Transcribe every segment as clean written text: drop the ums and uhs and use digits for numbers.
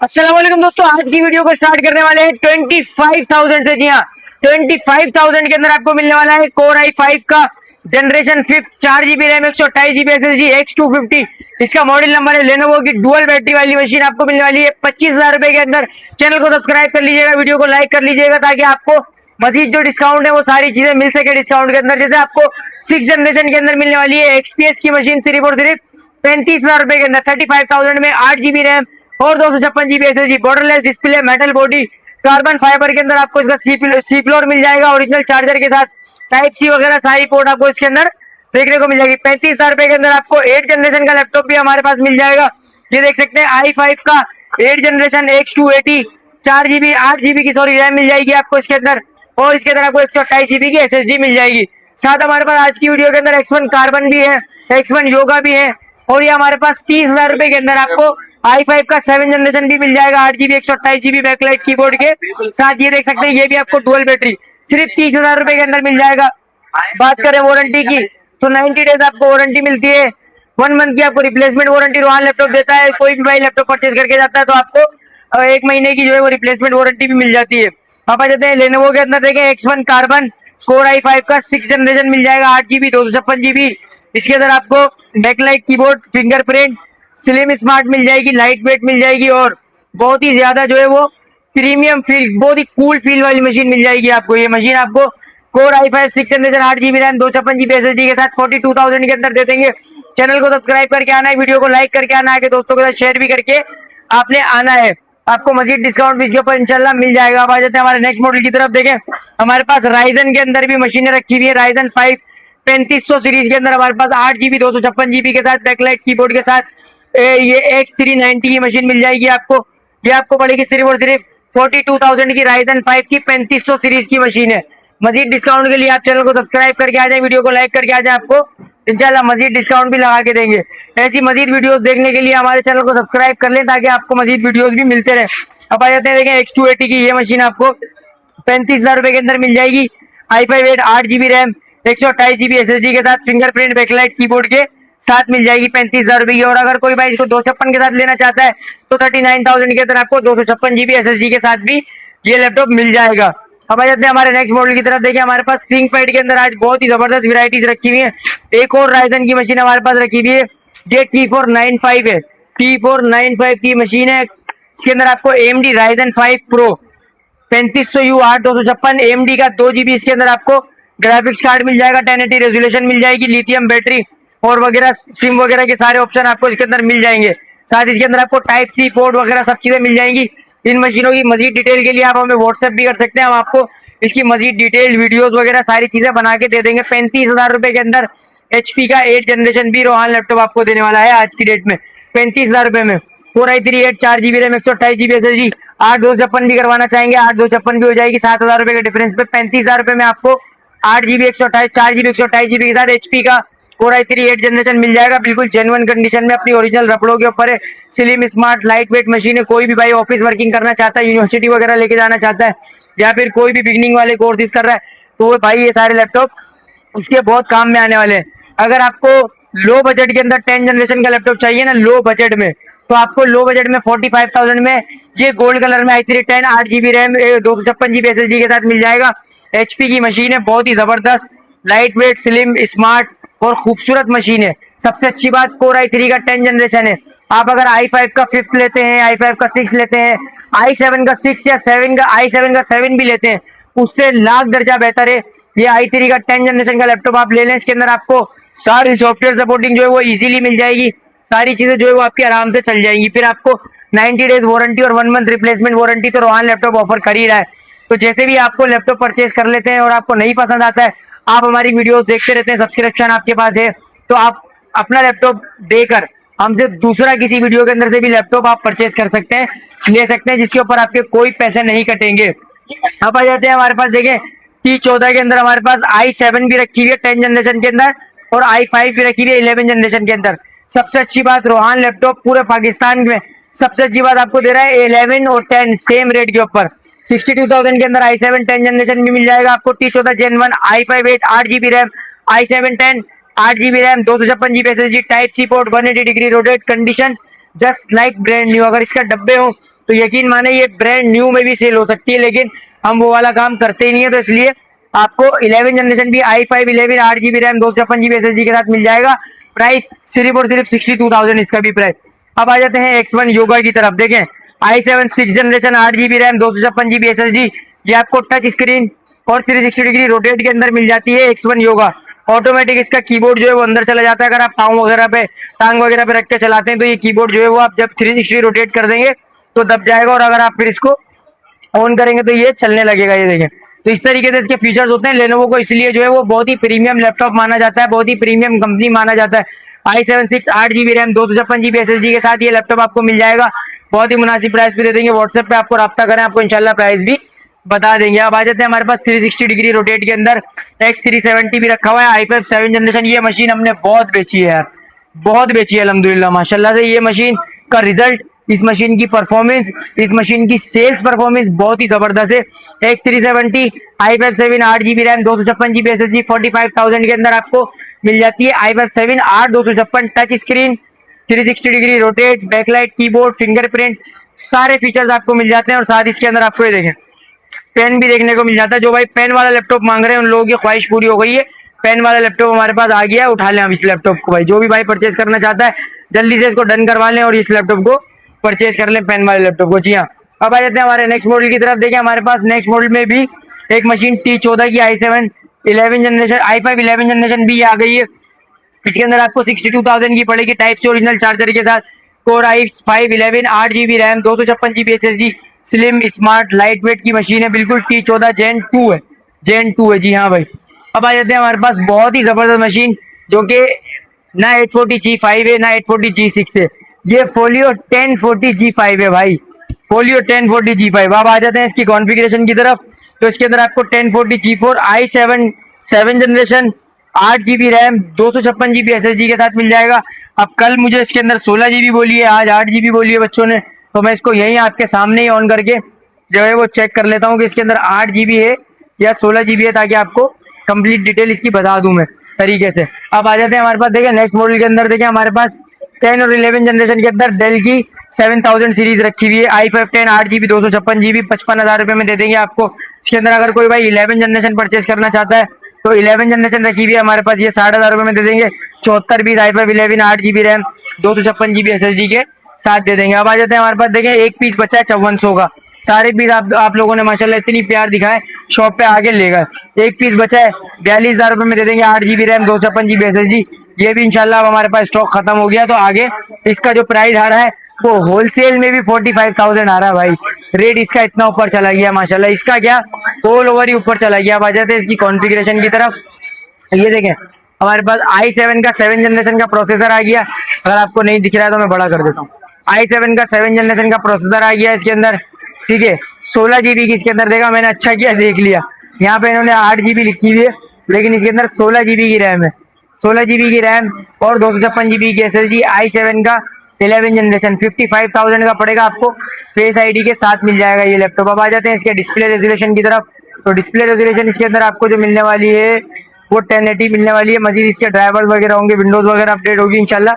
अस्सलाम वालेकुम दोस्तों, आज की वीडियो को स्टार्ट करने वाले हैं 25,000 से। जी हाँ, 25,000 के अंदर आपको मिलने वाला है कोर i5 का generation 5 4 GB RAM 128 GB SSD X250। इसका मॉडल नंबर है। लेनोवो की डुअल बैटरी वाली मशीन आपको मिलने वाली है 25,000 रुपए के अंदर। चैनल को सब्सक्राइब कर लीजिएगा, वीडियो को लाइक कर लीजिएगा ताकि आपको मजीद जो डिस्काउंट है वो सारी चीजें मिल सके डिस्काउंट के अंदर। जैसे आपको 6 जनरेशन के अंदर मिलने वाली है XPS की मशीन सिर्फ और सिर्फ 35,000 रुपए के अंदर। 35,000 में 8 GB रैम और 256 GB SSD, borderless display, metal body, carbon fibre के अंदर आपको इसका सी फ्लोर मिल जाएगा ओरिजिनल चार्जर के साथ। टाइप सी वगैरह सारी पोर्ट आपको इसके अंदर देखने को मिल जाएगी। 35,000 रुपए के अंदर आपको 8 जनरेशन का लैपटॉप भी हमारे पास मिल जाएगा। ये देख सकते हैं i5 का 8 जनरेशन X280 4 GB 8 GB की रैम मिल जाएगी आपको इसके अंदर। और इसके अंदर आपको 128 GB की SSD मिल जाएगी। साथ हमारे पास आज की वीडियो के अंदर X1 कार्बन भी है, X1 योगा भी है। और ये हमारे पास 30,000 रुपए के अंदर आपको i5 का 7 जनरेशन भी मिल जाएगा 8 GB 128 GB बैकलाइट कीबोर्ड के साथ। ये देख सकते हैं ये भी आपको डुअल बैटरी सिर्फ 30,000 रुपए के अंदर मिल जाएगा। बात करें वारंटी की तो 90 डेज आपको वारंटी मिलती है। 1 मंथ की आपको रिप्लेसमेंट वारंटी रोहान लैपटॉप देता है। कोई भी भाई लैपटॉप परचेज करके जाता है तो आपको 1 महीने की जो है वो रिप्लेसमेंट वारंटी भी मिल जाती है। आप आ जाते हैं लेनोवो के अंदर, देखें X1 कार्बन कोर i5 का 6 जनरेशन मिल जाएगा 8 GB 256 GB। इसके अंदर आपको backlight keyboard, fingerprint, slim smart मिल जाएगी, लाइट वेट मिल जाएगी और बहुत ही ज्यादा जो है वो प्रीमियम फील, बहुत ही कूल फील वाली मशीन मिल जाएगी आपको। ये मशीन आपको core i5 6 generation 8 GB RAM 256 GB SSD के साथ 42,000 के अंदर दे देंगे। चैनल को सब्सक्राइब करके आना है, वीडियो को लाइक करके आना है, दोस्तों के साथ शेयर भी करके आपने आना है। आपको मजीद डिस्काउंट भी इसके ऊपर इंशाल्लाह मिल जाएगा। अब आ जाते हैं हमारे नेक्स्ट मॉडल की तरफ। देखें हमारे पास राइजन के अंदर भी मशीनें रखी हुई है। राइजन 5 3500 सीरीज के अंदर हमारे पास 8 GB 256 GB के साथ बैकलाइट कीबोर्ड के साथ ये X390 की मशीन मिल जाएगी आपको। ये आपको पड़ेगी सिर्फ और सिर्फ 42,000 की राइजन 5 की 3500 सीरीज की मशीन है। मजीद डिस्काउंट के लिए आप चैनल को सब्सक्राइब करके आ जाए, वीडियो को लाइक करके आ जाए, आपको इंशाल्लाह मजीद डिस्काउंट भी लगा के देंगे। ऐसी मजीद वीडियोस देखने के लिए हमारे चैनल को सब्सक्राइब कर लें ताकि आपको मजीद वीडियोस भी मिलते रहे। अब आ जाते हैं, देखें X280 की ये मशीन आपको 35,000 रुपए के अंदर मिल जाएगी। i5 8 GB RAM 128 GB SSD के साथ फिंगरप्रिंट बैकलाइट कीबोर्ड के साथ मिल जाएगी 35,000 रुपए की। और अगर कोई भाई इसको 256 के साथ लेना चाहता है तो 39,000 के अंदर आपको 256 GB SSD के साथ भी ये लैपटॉप मिल जाएगा। अब आ जाते हैं हमारे नेक्स्ट मॉडल की तरफ। देखिए हमारे पास थिंकपैड के अंदर आज बहुत ही जबरदस्त वैरायटीज रखी हुई है। एक और राइजन की मशीन हमारे पास रखी हुई है, ये T495 है। T495 की मशीन है। इसके अंदर आपको AMD Ryzen 5 Pro 3500U 8 256 AMD का 2 GB इसके अंदर आपको ग्राफिक्स कार्ड मिल जाएगा, 1080 रेजोल्यूशन मिल जाएगी, लिथियम बैटरी और वगैरह सिम वगैरह के सारे ऑप्शन आपको इसके अंदर मिल जाएंगे। साथ इसके अंदर आपको टाइप सी पोर्ट वगैरह सब चीजें मिल जाएंगी। इन मशीनों की मजीद डिटेल के लिए आप हमें व्हाट्सएप भी कर सकते हैं, हम आपको इसकी मजीद डिटेल वीडियोस वगैरह सारी चीजें बना के दे देंगे। 35,000 रुपए के अंदर HP का 8 जनरेशन भी रोहान लैपटॉप आपको देने वाला है आज की डेट में 35,000 रुपए में। Core i3 8 4 GB RAM 128 GB SSD 8 256 भी करवाना चाहेंगे 8 256 भी हो जाएगी। 7,000 रुपए के डिफरेंस पे 35,000 रुपए में आपको 8 GB 128 4 GB 128 GB के साथ HP का Core i3 8 जनरेशन मिल जाएगा। बिल्कुल जेन्युइन कंडीशन में अपनी ओरिजिनल रबड़ों के ऊपर है। Slim smart light weight machine है। कोई भी भाई ऑफिस वर्किंग करना चाहता है, यूनिवर्सिटी वगैरह लेके जाना चाहता है या फिर कोई भी बिगनिंग वाले कोर्सेज कर रहा है तो वो भाई ये सारे लैपटॉप उसके बहुत काम में आने वाले हैं। अगर आपको लो बजट के अंदर 10 जनरेशन का लैपटॉप चाहिए ना, लो बजट में, तो आपको लो बजट में 45,000 में ये गोल्ड कलर में i3 10 8 GB RAM 256 GB SSD के साथ मिल जाएगा। HP की मशीन है, बहुत ही जबरदस्त लाइट वेट स्लिम स्मार्ट और खूबसूरत मशीन है। सबसे अच्छी बात Core i3 का 10 जनरेशन है। आप अगर i5 का 5th लेते हैं, i5 का 6 लेते हैं, i7 का 6 या 7 का i7 का 7 भी लेते हैं, उससे लाख दर्जा बेहतर है ये i3 का 10 जनरेशन का लैपटॉप आप ले लें। इसके अंदर आपको सारी सॉफ्टवेयर सपोर्टिंग जो है वो इजीली मिल जाएगी, सारी चीजें जो है वो आपकी आराम से चल जाएंगी। फिर आपको 90 डेज वारंटी और 1 मंथ रिप्लेसमेंट वारंटी तो रोहान लैपटॉप ऑफर कर ही रहा है। तो जैसे भी आपको लैपटॉप परचेज कर लेते हैं और आपको नहीं पसंद आता है, आप हमारी वीडियोस देखते रहते हैं, सब्सक्रिप्शन आपके पास है तो आप अपना लैपटॉप देकर हमसे दूसरा किसी वीडियो के अंदर से भी लैपटॉप आप परचेज कर सकते हैं, ले सकते हैं, जिसके ऊपर आपके कोई पैसे नहीं कटेंगे। अब आ जाते हैं हमारे पास, देखें T14 के अंदर हमारे पास i7 भी रखी हुई है 10 जनरेशन के अंदर और i5 भी रखी हुई है 11 जनरेशन के अंदर। सबसे अच्छी बात रोहान लैपटॉप पूरे पाकिस्तान में सबसे अच्छी बात आपको दे रहा है 11 और 10 सेम रेट के ऊपर। 62,000 के अंदर i7 10 जनरेशन भी मिल जाएगा आपको। T14 Gen 1 i5 8 8 GB RAM i7 10 8 GB RAM 256 GB SSD type C port 180 degree rotate condition just like brand new. अगर इसका डब्बे हो तो यकीन माने ये ब्रांड न्यू में भी सेल हो सकती है, लेकिन हम वो वाला काम करते ही नहीं है, तो इसलिए आपको 11 जनरेशन भी i5 11 8 GB RAM 256 GB SSD के साथ मिल जाएगा। प्राइस सिर्फ और सिर्फ 62,000 इसका भी प्राइस। अब आ जाते हैं X1 योगा की तरफ। देखें i7 6 generation 8 GB RAM 256 GB SSD, ये आपको टच स्क्रीन और 360 डिग्री रोटेट के अंदर मिल जाती है X1 योगा। ऑटोमेटिक इसका कीबोर्ड जो है वो अंदर चला जाता है। अगर आप पाँव वगैरह पे टांग वगैरह पे रख के चलाते हैं तो ये कीबोर्ड जो है वो आप जब 360 रोटेट कर देंगे तो दब जाएगा, और अगर आप फिर इसको ऑन करेंगे तो ये चलने लगेगा। ये देखें, तो इस तरीके से इसके फीचर्स होते हैं। लेनोवो को इसलिए जो है वो बहुत ही प्रीमियम लैपटॉप माना जाता है, बहुत ही प्रीमियम कंपनी माना जाता है। i7 6 8 GB RAM 256 GB SSD के साथ ये लैपटॉप आपको मिल जाएगा। बहुत ही मुनासिब प्राइस पे दे देंगे। व्हाट्सएप पे आपको रब्ता करें, आपको इंशाल्लाह प्राइस भी बता देंगे। अब आ जाते हैं हमारे पास 360 डिग्री रोटेट के अंदर X370 भी रखा हुआ है, i5 7 जनरेशन। ये मशीन हमने बहुत बेची है यार, बहुत बेची है अल्हम्दुलिल्लाह माशाल्लाह से। ये मशीन का रिजल्ट, इस मशीन की परफॉर्मेंस, इस मशीन की सेल्स परफॉर्मेंस बहुत ही जबरदस्त है। X370 i5 7 8 GB RAM 256 GB SSD 45,000 के अंदर आपको मिल जाती है। i5 7 8 256 touch screen 360 degree rotate, backlight, keyboard, fingerprint, सारे फीचर्स आपको मिल जाते हैं। और साथ इसके अंदर आपको ये देखें पेन भी देखने को मिल जाता है। जो भाई पेन वाला लैपटॉप मांग रहे हैं उन लोगों की ख्वाहिश पूरी हो गई है, पेन वाला लैपटॉप हमारे पास आ गया है। उठा लें अब इस लैपटॉप को भाई, जो भी भाई परचेज करना चाहता है जल्दी से इसको डन करवा लें और इस लैपटॉप को परचेज कर लें, पेन वाले लैपटॉप को। जी हाँ, अब आ जाते हैं हमारे नेक्स्ट मॉडल की तरफ। देखिए हमारे पास नेक्स्ट मॉडल में भी एक मशीन T14 की i7 11 जनरेशन i5 11 जनरेशन भी आ गई है। इसके अंदर आपको 62,000 की पड़ेगी, टाइप से ओरिजिनल चार्जर के साथ। Core i5 11 8 GB RAM 256 GB SSD, slim smart light weight की मशीन है, बिल्कुल T14 Gen 2 है, Gen 2 है। जी हाँ भाई, अब आ जाते हैं हमारे पास बहुत ही जबरदस्त मशीन, जो कि ना 840G5 है ना 840G6 है, ये फोलियो 1040G5 है भाई, फोलियो 1040G5। अब आ जाते हैं इसकी कॉन्फ़िगरेशन की तरफ। तो इसके अंदर आपको 1040G4 i7 7 generation 8 GB RAM 256 GB SSD के साथ मिल जाएगा। अब कल मुझे इसके अंदर 16 GB बोली है, आज 8 GB बोली है बच्चों ने, तो मैं इसको यहीं आपके सामने ही ऑन करके जो है वो चेक कर लेता हूँ कि इसके अंदर 8 GB है या 16 GB है, ताकि आपको कंप्लीट डिटेल इसकी बता दूं मैं तरीके से। अब आ जाते हैं हमारे पास, देखिए नेक्स्ट मॉडल के अंदर। देखिए हमारे पास 10 और 11 जनरेशन के अंदर डेल की 7000 सीरीज रखी हुई है। i5 10 8 GB 256 GB 55,000 रुपये में दे देंगे आपको। इसके अंदर अगर कोई भाई 11 जनरेशन परचेज करना चाहता है तो 11 जनरेशन रखी हुई है हमारे पास, ये 60,000 रुपये में दे देंगे। 74 piece i5 11 8 GB RAM 256 GB SSD के साथ दे देंगे। अब आ जाते हैं हमारे पास, देखें एक पीस बचा है 5400 का, सारे पीस आप लोगों ने माशाल्लाह इतनी प्यार दिखाए, शॉप पे आगे ले गए। एक पीस बचा है 42,000 रुपये में दे देंगे, 8 GB रैम 256 GB SSD। ये भी इंशाल्लाह अब हमारे पास स्टॉक खत्म हो गया, तो आगे इसका जो प्राइस आ रहा है वो होलसेल में भी 45,000 आ रहा है भाई। रेट इसका इतना ऊपर चला गया माशाल्लाह, इसका क्या ऑल ओवर ही ऊपर चला गया। अब आ जाते हैं इसकी कॉन्फ़िगरेशन की तरफ। ये देखें हमारे पास i7 का 7 जनरेशन का प्रोसेसर आ गया। अगर आपको नहीं दिख रहा है तो मैं बड़ा कर देता हूँ। i7 का 7 जनरेशन का प्रोसेसर आ गया इसके अंदर, ठीक है। 16 GB की इसके अंदर, देखा मैंने अच्छा किया देख लिया, यहाँ पे इन्होंने 8 GB लिखी हुई है, लेकिन इसके अंदर 16 GB की रैम है, 16 GB की रैम और 256 GB की SSD। i7 का 11 जनरेशन 55,000 का पड़ेगा आपको, फेस ID के साथ मिल जाएगा ये लैपटॉप। अब आ जाते हैं इसके डिस्प्ले रेजोल्यूशन की तरफ। तो डिस्प्ले रेजोल्यूशन इसके अंदर आपको जो मिलने वाली है वो 1080 मिलने वाली है। मजीद इसके ड्राइवर्स वगैरह होंगे, विंडोज वगैरह अपडेट होगी इंशाल्लाह,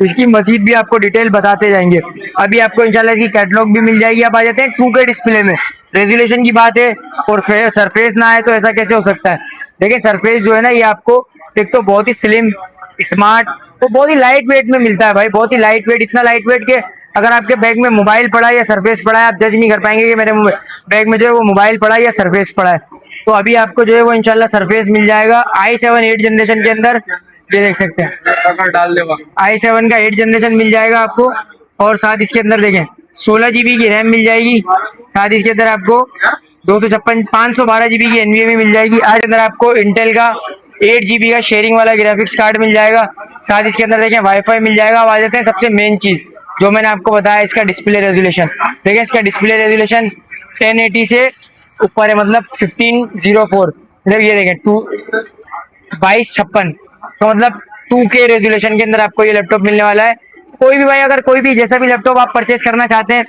इसकी मजीद भी आपको डिटेल बताते जाएंगे। अभी आपको इंशाल्लाह इसकी कैटलॉग भी मिल जाएगी। अब आ जाते हैं 2K डिस्प्ले में। रेजोल्यूशन की बात है और सरफेस ना आए तो ऐसा कैसे हो सकता है। देखिए सरफेस जो है ना, ये आपको एक तो बहुत ही स्लिम स्मार्ट तो बहुत ही लाइट वेट में मिलता है भाई, बहुत ही लाइट वेट, इतना लाइट वेट के अगर आपके बैग में मोबाइल पड़ा है या सरफेस पड़ा है, आप जज नहीं कर पाएंगे कि मेरे बैग में जो है वो मोबाइल पड़ा है या सरफेस पड़ा है। तो अभी आपको जो है वो इंशाल्लाह सरफेस मिल जाएगा i7 8 जनरेशन के अंदर, ये देख सकते हैं डाल दे i7 का 8 जनरेशन मिल जाएगा आपको। और साथ इसके अंदर देखें 16 GB की रैम मिल जाएगी, साथ इसके अंदर आपको 512 GB की NVMe मिल जाएगी। आज अंदर आपको इंटेल का 8 GB का शेयरिंग वाला ग्राफिक्स कार्ड मिल जाएगा, साथ इसके अंदर देखें वाईफाई मिल जाएगा। अब आ जाते हैं सबसे मेन चीज जो मैंने आपको बताया, इसका डिस्प्ले रेजोल्यूशन। देखिए इसका डिस्प्ले रेजोल्यूशन 1080 से ऊपर है, मतलब 1504, मतलब ये देखें 2256, तो मतलब 2K रेजोल्यूशन के अंदर आपको ये लैपटॉप मिलने वाला है। कोई भी भाई अगर कोई भी जैसा भी लैपटॉप आप परचेज करना चाहते हैं,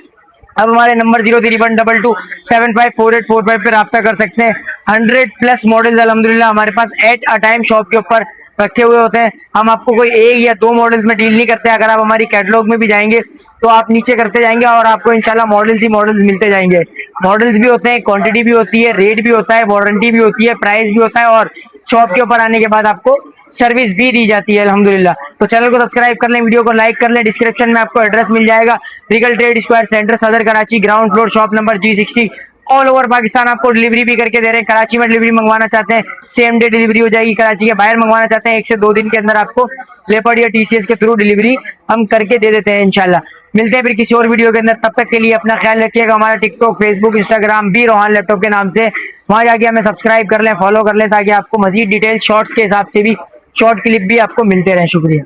अब हमारे नंबर 0312275485 पे रब्ता कर सकते हैं। 100+ मॉडल्स अल्हम्दुलिल्लाह हमारे पास एट अ टाइम शॉप के ऊपर रखे हुए होते हैं। हम आपको कोई एक या दो मॉडल्स में डील नहीं करते। अगर आप हमारी कैटलॉग में भी जाएंगे तो आप नीचे करते जाएंगे और आपको इंशाल्लाह मॉडल्स ही मॉडल्स मिलते जाएंगे। मॉडल्स भी होते हैं, क्वांटिटी भी होती है, रेट भी होता है, वारंटी भी होती है, प्राइस भी होता है और शॉप के ऊपर आने के बाद आपको सर्विस भी दी जाती है अल्हम्दुलिल्लाह। तो चैनल को सब्सक्राइब कर लें, वीडियो को लाइक कर लें। डिस्क्रिप्शन में आपको एड्रेस मिल जाएगा, रीगल ट्रेड स्क्वायर सेंटर, सदर Karachi, ground floor, shop number G60। All over Pakistan आपको डिलीवरी भी करके दे रहे हैं। कराची में डिलीवरी मंगवाना चाहते हैं, सेम डे डिलीवरी हो जाएगी। कराची के बाहर मंगवाना चाहते हैं, 1 से 2 दिन के अंदर आपको लेपर्ड या TCS के थ्रू डिलीवरी हम करके दे देते हैं इंशाल्लाह। मिलते हैं फिर किसी और वीडियो के अंदर, तब तक के लिए अपना ख्याल रखिएगा। हमारा टिकटॉक, फेसबुक, इंस्टाग्राम भी रोहान लैपटॉप के नाम से, वहां जाके हमें सब्सक्राइब कर लें, फॉलो कर लें, ताकि आपको मजीद डिटेल शॉर्ट्स के हिसाब से भी, शॉर्ट क्लिप भी आपको मिलते रहें। शुक्रिया।